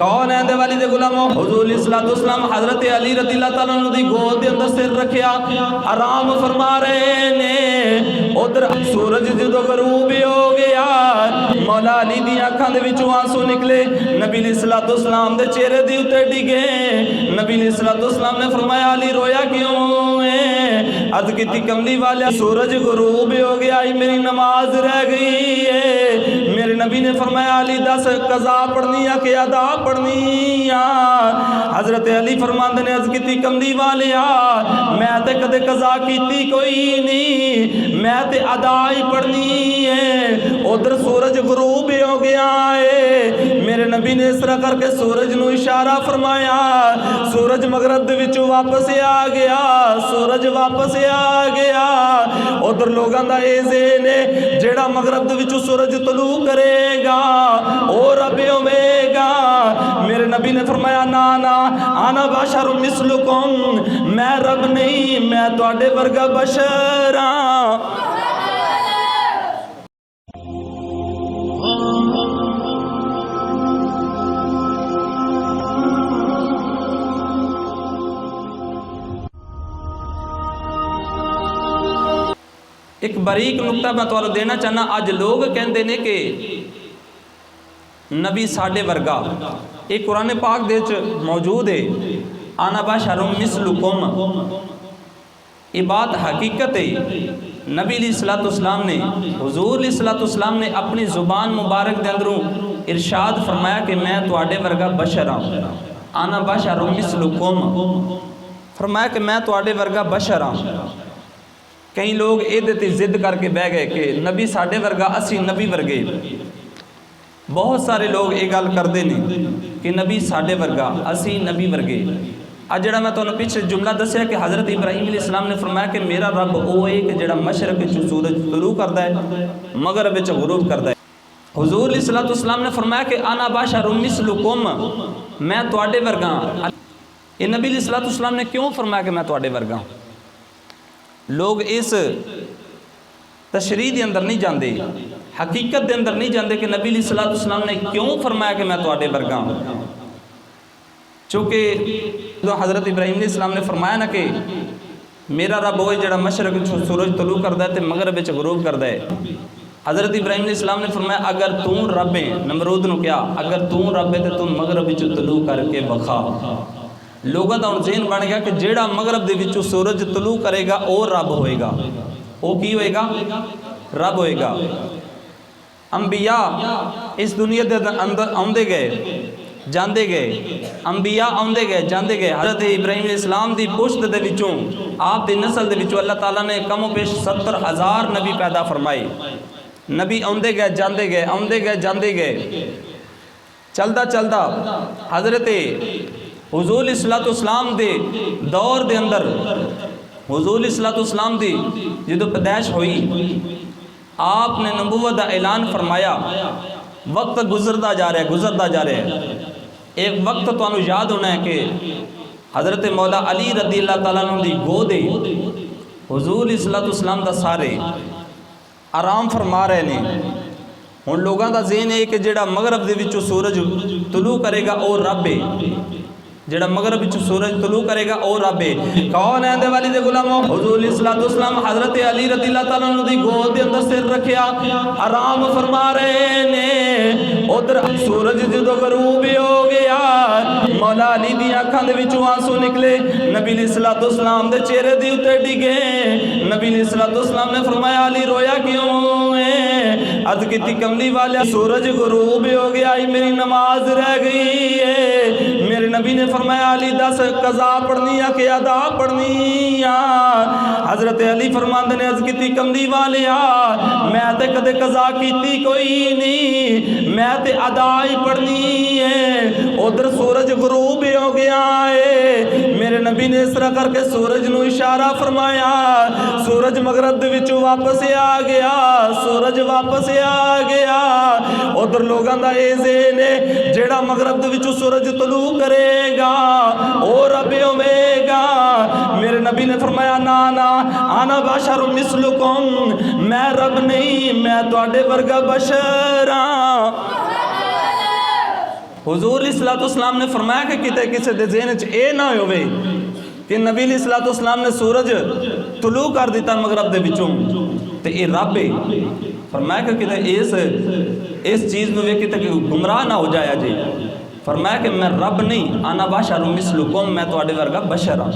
कौन है वाली दे गुलामो हुजूर सल्लल्लाहु हजरत अली रज़ियल्लाहु तआला अन्हु दी गोद दे अंदर सिर रखिया आराम फरमा रहे ने। उधर सूरज जो गरूब हो गया मौला अली दी अखां दे विचों आंसू निकले नबी सल्लल्लाहु अलैहि वसल्लम दे चेहरे दे उत्ते डिगे। नबी सल्लल्लाहु अलैहि वसल्लम ने फरमाया अली रोया क्यों है? अर्ज़ कीती कमली वाले सूरज गरूब हो गया मेरी नमाज रह गई है। मेरे नबी ने फरमाया अली दस कज़ा पढ़नी या कि अदा पढ़नी या? हजरत अली फरमांदे ने अर्ज़ कीती कमली वाले मैं ते कदे कज़ा कीती कोई नहीं, मैं ते अदा ही पढ़नी है। उधर सूरज गरूब हो गया है। मेरे नबी ने इस तरह करके सूरज नू इशारा फरमाया, सूरज मगरब दे विचों वापस आ गया, सूरज वापस आ गया। उधर लोगों का ये ज़हन है जेड़ा मगरब दे विचों सूरज तलू करेगा और रब होवेगा। मेरे नबी ने फरमाया ना ना आना बशरुम मिसलुकुम, मैं रब नहीं मैं तुहाडे वर्गा बशर हां। एक बारीक नुकता मैं तुहानू देना चाहना। अज लोग कहते हैं कि नबी साडे वर्गा, ये कुरान पाक दे मौजूद है आना बशरुम मिसलुकुम। ये बात हकीकत है। नबी सल्लल्लाहु अलैहि वसल्लम ने हुजूर सल्लल्लाहु अलैहि वसल्लम ने अपनी ज़ुबान मुबारक के अंदरों इरशाद फरमाया कि मैं तुहाडे वर्गा बशर हाँ, आना बशरुम मिसलुकुम, फरमाया कि मैं तुहाडे वर्गा बशर हाँ। कई लोग ये जिद करके बह गए कि नबी साडे वर्गा असी नबी वर्गे। बहुत सारे लोग ये गल करते हैं कि नबी साडे वर्गा असी नबी वर्गे। अज जड़ा मैं तुहानू पिछले जुमला दसिया कि हज़रत इब्राहीम अलैहिस्सलाम ने फरमाया कि मेरा रब वो है कि जड़ा मशरक विच सूरज तुलू करता है मगरब विच गुरूब करता है। हुजूर सल्लल्लाहु अलैहि वसल्लम ने फरमाया कि आना बशरुम मिसलुकुम, मैं तुहाडे वर्गा। ये नबी सल्लल्लाहु अलैहि वसल्लम ने क्यों फरमाया कि मैं तुहाडे वर्गा? लोग इस तशरीह के अंदर नहीं जाते, हकीकत के अंदर नहीं जाते कि नबी सल्लल्लाहु अलैहि वसल्लम ने क्यों फरमाया कि मैं तुहाडे वर्गा। चूँकि जो हज़रत इब्राहीम अलैहिस्सलाम ने फरमाया ना कि मेरा रब वो जड़ा मशरक सूरज तलू करता है तो मगरब विच गुरूब करता है। हज़रत इब्राहीम अलैहिस्सलाम ने फरमाया अगर तू रब है, नमरूद ने क्या अगर तू रब है तो तू मगरब विच तलू करके बखा। लोगों का हुण ज़हन बन गया कि जेड़ा मगरब दे विचों सूरज तलू करेगा वो रब होएगा। वो की होएगा? रब होएगा। अंबिया इस दुनिया के अंदर आउंदे गए जाते गए, अंबिया आउंदे गए जाते गए। हज़रत इब्राहीम अलैहिस्सलाम की पुश्त दे विचों आप दी नस्ल दे विचों अल्लाह ताला ने कम पेश 70,000 नबी पैदा फरमाए। नबी आउंदे गए जाते गए, आउंदे गए जाते गए। चलदा चलदा हज़रत हुजूर सल्लल्लाहु अलैहि वसल्लम दे दौर दे अंदर हुजूर सल्लल्लाहु अलैहि वसल्लम दी जो पैदाइश हुई आपने नबूवत का ऐलान फरमाया। वक्त गुजरता जा रहा है, गुजरता जा रहा है। एक वक्त तुहानू याद होना है कि हज़रत मौला अली रज़ियल्लाहु तआला अन्हु दी गोद हुजूर सल्लल्लाहु अलैहि वसल्लम दा सारे आराम फरमा रहे ने। हुण लोगों का ज़हन है कि जेड़ा मगरब दे विचों सूरज तुलू करेगा वो रब है, जेड़ा मगरब विच सूरज तलू करेगा ओ रब है। कौन है वाली दे गुलामो हुजूर सल्लल्लाहु अलैहि वसल्लम हज़रत अली रज़ियल्लाहु तआला अन्हु दी गोद दे अंदर सिर रखिया आराम फरमा रहे ने। उधर सूरज जो गरूब हो गया मौला अली दी अखां दे विचों आंसू निकले नबी सल्लल्लाहु अलैहि वसल्लम दे चेहरे दे उत्ते डिगे। नबी सल्लल्लाहु अलैहि वसल्लम ने फरमाया अली रोया क्यों है? अर्ज़ कीती कमली वाले सूरज गरूब हो गया मेरी नमाज रह गई है। मेरे नबी ने फरमाया अली दस कज़ा पढ़नी या कि अदा पढ़नी या? हज़रत अली फरमांदे ने अर्ज़ कीती कमली वाले मैं ते कदे कज़ा कीती कोई नहीं, मैं ते अदा ही पढ़नी है। उधर सूरज गरूब हो गया है। मेरे नबी ने इस तरह करके सूरज नू इशारा फरमाया, सूरज मगरब दे विचों वापस आ गया, सूरज वापस आ गया। उधर लोगों का ये ज़हन है जेड़ा मगरब दे विचों सूरज तलू करेगा ओ रब होवेगा। मेरे नबी ने फरमाया ना ना आना बशरुम मिसलुकुम, मैं रब नहीं मैं तुहाडे वर्गा बशर हां। حضور علیہ الصلوۃ والسلام نے فرمایا کہ کتے کسی دے ذہن وچ اے نہ ہوئے کہ نبی علیہ الصلوۃ والسلام نے سورج طلوع کر دیتا مغرب دے وچوں تے اے رب ہے. فرمایا کہ کتے اس چیز نو ویکھ کے گمراہ نہ ہو جایا جی. فرمایا کہ میں رب نہیں، انا بشر مثلکم، میں تواڈے ورگا بشر ہاں.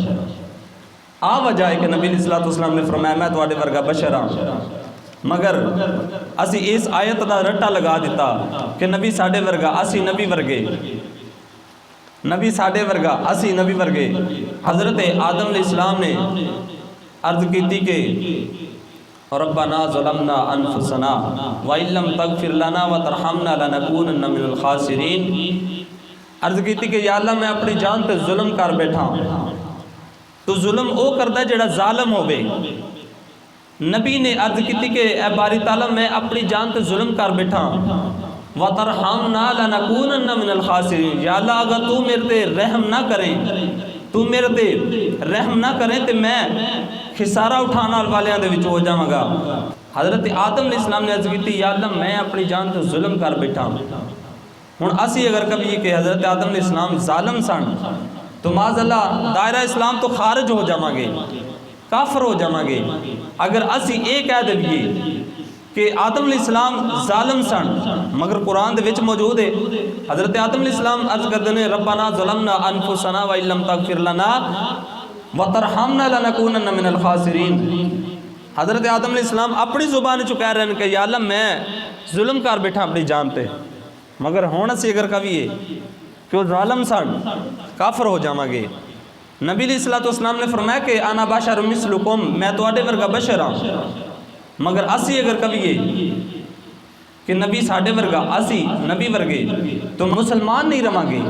آ وجہ ہے کہ نبی علیہ الصلوۃ والسلام نے فرمایا میں تواڈے ورگا بشر ہاں. مگر اسی اس آیت دا رٹا لگا دیتا کہ نبی ساڈے ورگا، اسی نبی ورگے، نبی ساڈے ورگا، اسی نبی ورگے. حضرت آدم علیہ السلام نے عرض کیتی کہ ربنا ظلمنا انفسنا وَإِن لَّمْ تَغْفِرْ لَنَا وَتَرْحَمْنَا لَنَكُونَنَّ مِنَ الْخَاسِرِينَ. عرض کیتی کہ یا اللہ میں اپنی جان تے ظلم کر بیٹھا. تو ظلم او کردا جڑا ظالم ہوے. نبی نے عرض کیتی کہ اے باری تعالیٰ میں اپنی جان تے ظلم کر بیٹھا. وَتَرْحَمْنَا لَنَكُونَنَّ مِنَ الْخَاسِرِينَ. یا اللہ اگر تو میرے تے رحم نہ کریں، تو میرے تے رحم نہ کریں تے میں خسارہ اٹھانا والیاں دے وچ ہو جاواں گا. حضرت آدم علیہ السلام نے عرض کیتی یا اللہ میں اپنی جان تے ظلم کر بیٹھا. ہن اسی اگر کبھی کہ حضرت آدم علیہ السلام ظالم سن تو معاذ اللہ دائرہ اسلام تو خارج ہو جاواں گے، کافر ہو جاواں گے. اگر اسی اے کہہ دئیے کہ آدم علیہ السلام ظالم سن، مگر قرآن دے وچ موجود ہے حضرت آدم علیہ السلام عرض کردے نے ربنا ظلمنا انفسنا وَإِن لَّمْ تَغْفِرْ لَنَا وَتَرْحَمْنَا لَنَكُونَنَّ مِنَ الْخَاسِرِينَ. حضرت آدم علیہ السلام اپنی زبان چ کہہ رہے ہیں کہ یا اللہ میں ظلم کر بیٹھا اپنی جان تے. مگر ہون اسی اگر کہیے کہ وہ ظالم سن، کافر ہو جاواں گے. نبی علیہ الصلوۃ والسلام نے فرمایا کہ انا بشر مثلکم، میں تواڈے ورگا بشر ہاں. مگر اسی اگر کہیے کہ نبی ساڈے ورگا، اسی نبی ورگے، تو مسلمان نہیں رواں گے.